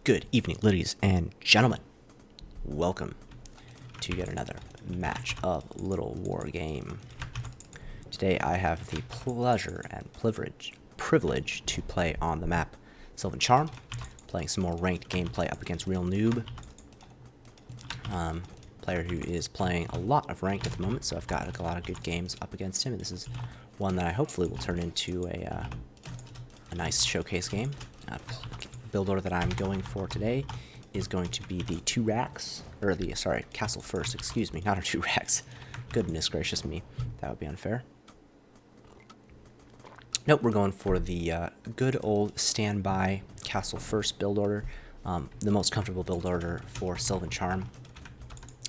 Good evening, ladies and gentlemen. Welcome to yet another match of Littlewargame. Today I have the pleasure and privilege to play on the map Sylvan Charm, playing some more ranked gameplay up against Real Noob. Player who is playing a lot of ranked at the moment, so I've got a lot of good games up against him, and this is one that I hopefully will turn into a nice showcase game. Build order that I'm going for today is going to be the castle first, excuse me, not our 2 racks. Goodness gracious me, that would be unfair. Nope, we're going for the good old standby castle first build order, the most comfortable build order for Sylvan Charm.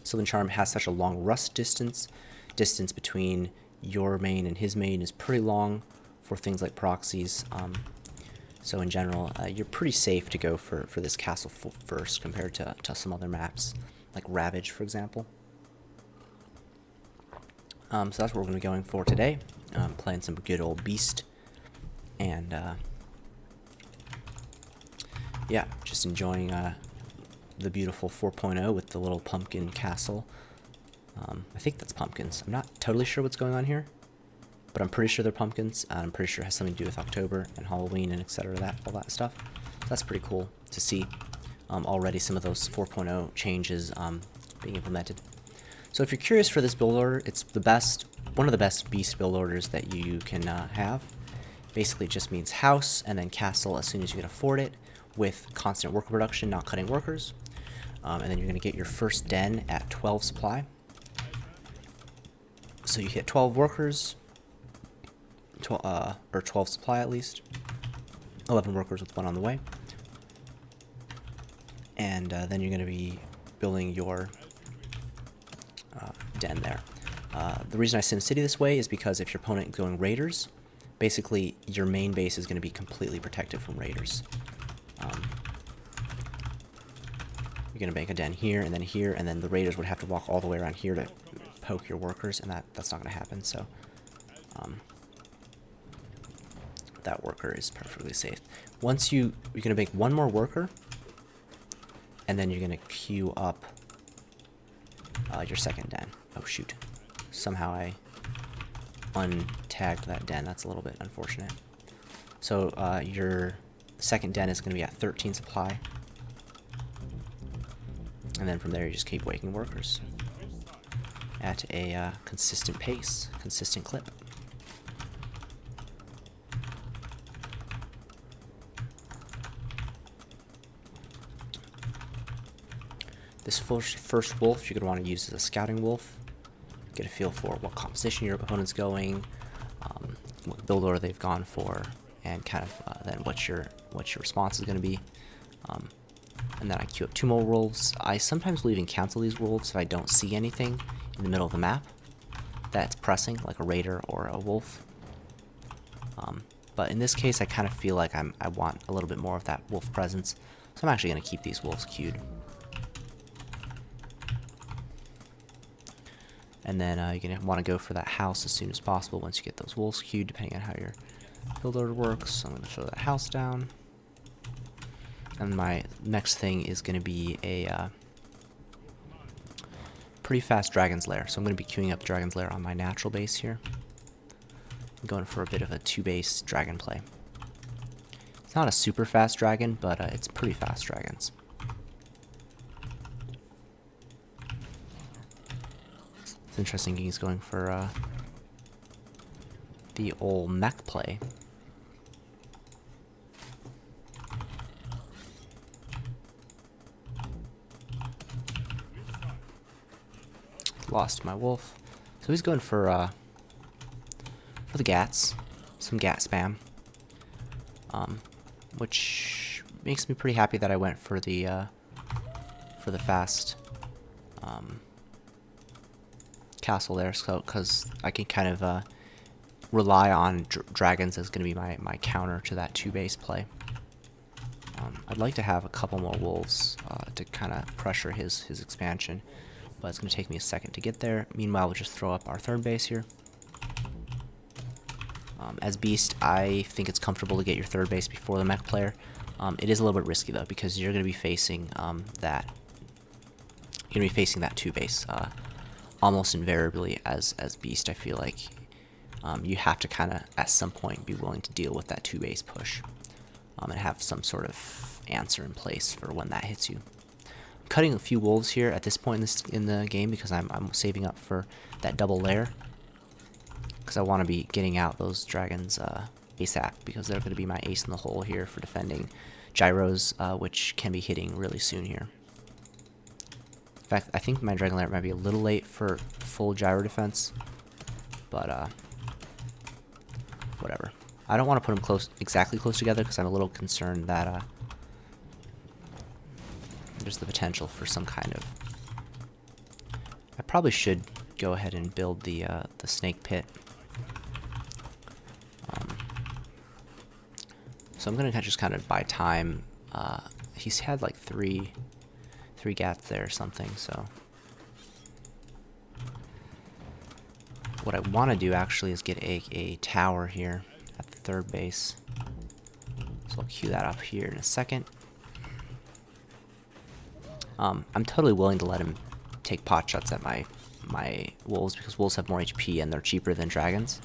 Sylvan Charm has such a long rust distance between your main and his main is pretty long for things like proxies. So in general, you're pretty safe to go for this castle first compared to some other maps, like Ravage, for example. So that's what we're going to be going for today. Playing some good old Beast. And, yeah, just enjoying the beautiful 4.0 with the little pumpkin castle. I think that's pumpkins. I'm not totally sure what's going on here, but I'm pretty sure they're pumpkins. I'm pretty sure it has something to do with October and Halloween and etc. All that stuff. So that's pretty cool to see. Already some of those 4.0 changes being implemented. So if you're curious for this build order, it's one of the best Beast build orders that you can have. Basically, it just means house and then castle as soon as you can afford it, with constant worker production, not cutting workers. And then you're going to get your first den at 12 supply. So you hit 12 workers. Or 12 supply at least. 11 workers with 1 on the way. And then you're going to be building your den there. The reason I SimCity this way is because if your opponent is going raiders, basically your main base is going to be completely protected from raiders. You're going to make a den here, and then the raiders would have to walk all the way around here to poke your workers, and that's not going to happen. So that worker is perfectly safe. Once you're going to make 1 more worker, and then you're going to queue up your second den. Oh shoot, somehow I untagged that den. That's a little bit unfortunate. So your second den is going to be at 13 supply, and then from there you just keep waking workers at a consistent pace, consistent clip. This first wolf you're going to want to use as a scouting wolf. Get a feel for what composition your opponent's going, what build order they've gone for, and kind of then what your response is going to be. And then I queue up 2 more wolves. I sometimes will even cancel these wolves if I don't see anything in the middle of the map that's pressing, like a raider or a wolf. But in this case, I kind of feel like I want a little bit more of that wolf presence, so I'm actually going to keep these wolves queued. And then you're going to want to go for that house as soon as possible once you get those wolves queued, depending on how your build order works. So I'm going to throw that house down. And my next thing is going to be a pretty fast Dragon's Lair. So I'm going to be queuing up Dragon's Lair on my natural base here. I'm going for a bit of a 2-base dragon play. It's not a super fast dragon, but it's pretty fast dragons. It's interesting he's going for the old mech play. Lost my wolf. So he's going for the gats. Some gat spam. Which makes me pretty happy that I went for the fast castle there, so because I can kind of rely on dragons as going to be my counter to that 2-base play. I'd like to have a couple more wolves to kind of pressure his expansion, but it's going to take me a second to get there. Meanwhile, we'll just throw up our 3rd base here. As Beast, I think it's comfortable to get your 3rd base before the mech player. It is a little bit risky though, because you're going to be facing that 2 base almost invariably as beast. I feel like you have to kind of at some point be willing to deal with that 2 base push and have some sort of answer in place for when that hits you. I'm cutting a few wolves here at this point in the game because I'm saving up for that double lair, because I want to be getting out those dragons ASAP, because they're going to be my ace in the hole here for defending gyros, which can be hitting really soon here. In fact, I think my dragon lair might be a little late for full gyro defense, but whatever. I don't want to put them exactly close together, because I'm a little concerned that there's the potential for some kind of... I probably should go ahead and build the snake pit. So I'm gonna just kind of buy time. He's had like three gats there or something. So what I want to do actually is get a tower here at the 3rd base. So I'll queue that up here in a second. I'm totally willing to let him take pot shots at my wolves, because wolves have more HP and they're cheaper than dragons.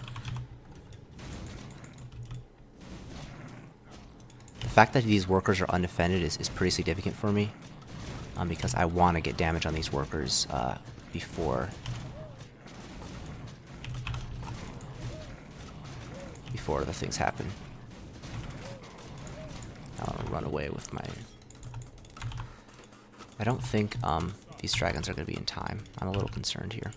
The fact that these workers are undefended is pretty significant for me, because I want to get damage on these workers before the things happen. I want to run away with my... I don't think these dragons are going to be in time. I'm a little concerned here.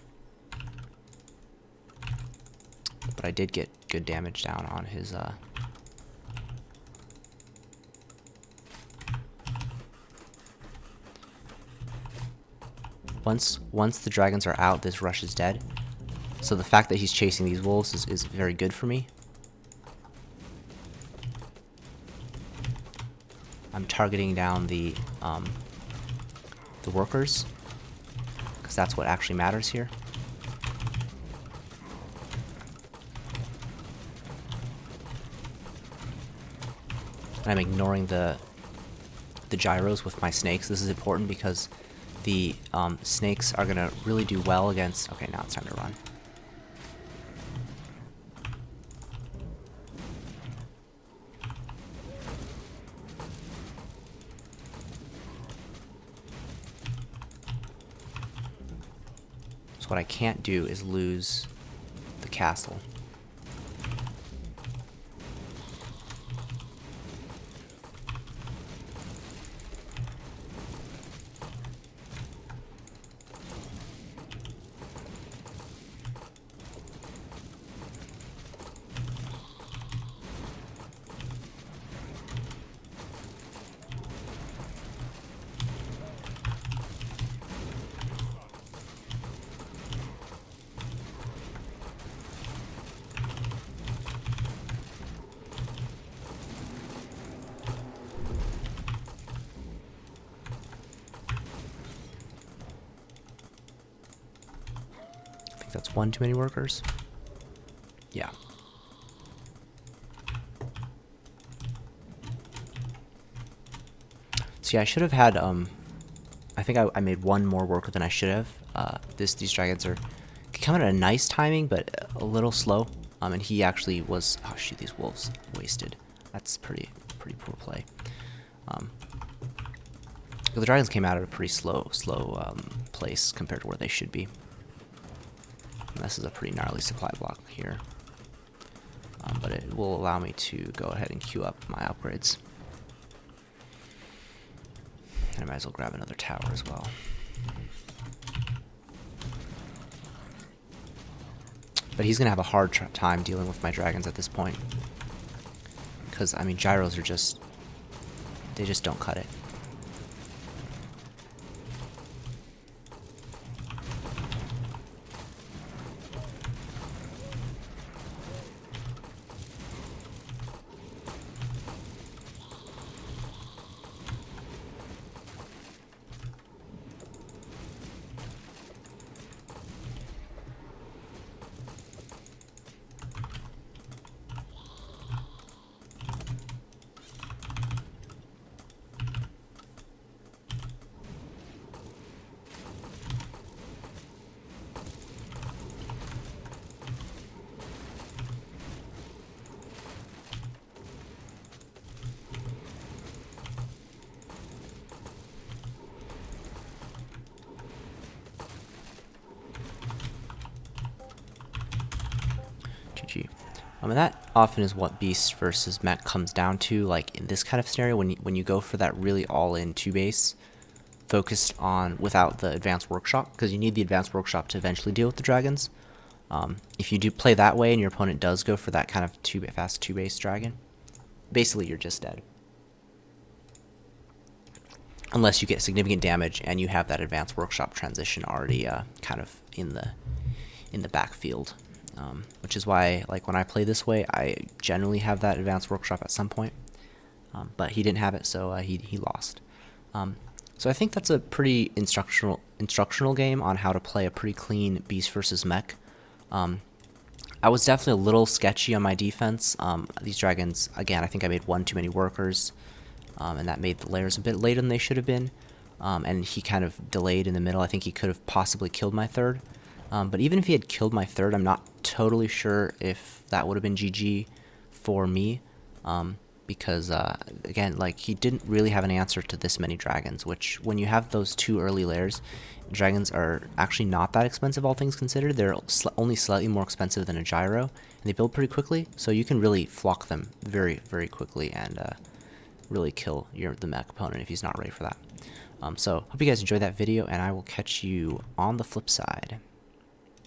But I did get good damage down on his... Once the dragons are out, this rush is dead. So the fact that he's chasing these wolves is very good for me. I'm targeting down the workers, because that's what actually matters here. And I'm ignoring the gyros with my snakes. This is important because the snakes are gonna really do well against... Okay, now it's time to run. So what I can't do is lose the castle. That's one too many workers. Yeah. See, I should have had, I think I made one more worker than I should have. These dragons are coming at a nice timing, but a little slow. And he actually was, oh shoot, these wolves wasted. That's pretty poor play. The dragons came out at a pretty slow place compared to where they should be. And this is a pretty gnarly supply block here, but it will allow me to go ahead and queue up my upgrades. And I might as well grab another tower as well. But he's going to have a hard time dealing with my dragons at this point. Because, I mean, gyros are just... they just don't cut it. GG. And that often is what Beast versus Mech comes down to, like in this kind of scenario, when you go for that really all-in 2-base, focused on without the Advanced Workshop, because you need the Advanced Workshop to eventually deal with the dragons. If you do play that way and your opponent does go for that kind of fast 2-base dragon, basically you're just dead. Unless you get significant damage and you have that Advanced Workshop transition already kind of in the backfield. Which is why, like, when I play this way, I generally have that Advanced Workshop at some point. But he didn't have it, so he lost. So I think that's a pretty instructional game on how to play a pretty clean Beast versus Mech. I was definitely a little sketchy on my defense. These dragons, again, I think I made one too many workers, and that made the layers a bit later than they should have been. And he kind of delayed in the middle. I think he could have possibly killed my third. But even if he had killed my third, I'm not totally sure if that would have been GG for me. Because, again, like, he didn't really have an answer to this many dragons, which, when you have those 2 early layers, dragons are actually not that expensive, all things considered. They're only slightly more expensive than a gyro, and they build pretty quickly, so you can really flock them very, very quickly and really kill the Mech opponent if he's not ready for that. So, hope you guys enjoyed that video, and I will catch you on the flip side.